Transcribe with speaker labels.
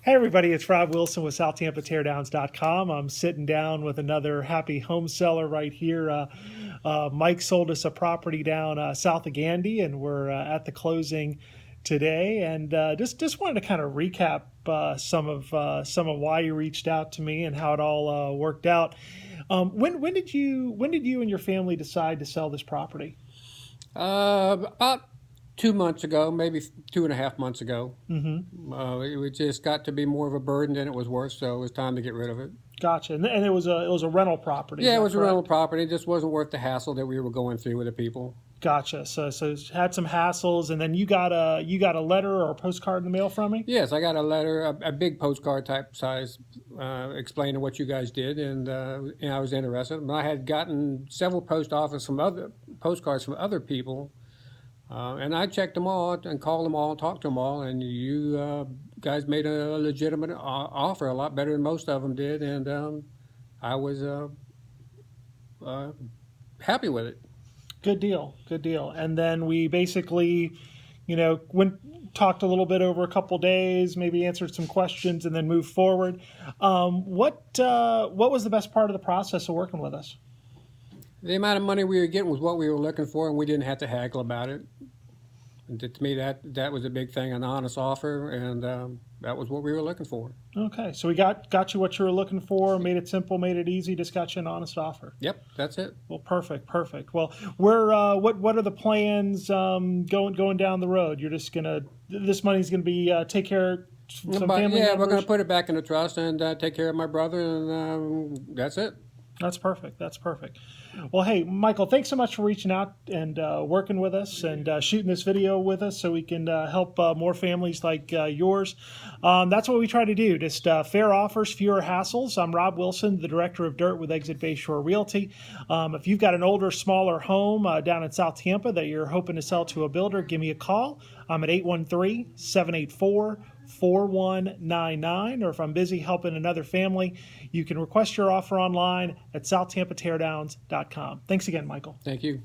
Speaker 1: Hey everybody, it's Rob Wilson with South Tampa Teardowns.com. I'm sitting down with another happy home seller right here. Mike sold us a property down south of Gandy, and we're at the closing today. And just wanted to kind of recap some of why you reached out to me and how it all worked out. When did you and your family decide to sell this property?
Speaker 2: About 2 months ago, maybe 2.5 months ago. It just got to be more of a burden than it was worth, so it was time to get rid of it.
Speaker 1: Gotcha. And it was a rental property.
Speaker 2: Yeah, it was
Speaker 1: correct?
Speaker 2: a rental property. It just wasn't worth the hassle that we were going through with the people.
Speaker 1: Gotcha. So had some hassles, and then you got a letter or a postcard in the mail from me?
Speaker 2: Yes, I got a letter, a big postcard type size, explaining what you guys did, and I was interested. And I had gotten several postcards from other people. And I checked them all and called them all, talked to them all, and you guys made a legitimate offer, a lot better than most of them did, and I was happy with it.
Speaker 1: Good deal. And then we basically, talked a little bit over a couple days, maybe answered some questions, and then moved forward. What was the best part of the process of working with us?
Speaker 2: The amount of money we were getting was what we were looking for, and we didn't have to haggle about it. And to me, that was a big thing, an honest offer, and that was what we were looking for.
Speaker 1: Okay, so we got you what you were looking for, made it simple, made it easy, just got you an honest offer.
Speaker 2: Yep, that's it.
Speaker 1: Well, perfect. Well, what are the plans going down the road? You're just this money's gonna be take care of some family members?
Speaker 2: Yeah, we're going to put it back in the trust and take care of my brother, and that's it.
Speaker 1: That's perfect. Well, hey, Michael, thanks so much for reaching out and working with us and shooting this video with us so we can help more families like yours. That's what we try to do, just fair offers, fewer hassles. I'm Rob Wilson, the Director of Dirt with Exit Bayshore Realty. If you've got an older, smaller home down in South Tampa that you're hoping to sell to a builder, give me a call. I'm at 813-784-4199, or if I'm busy helping another family, you can request your offer online at SouthTampaTeardowns.com. Thanks again, Michael.
Speaker 2: Thank you.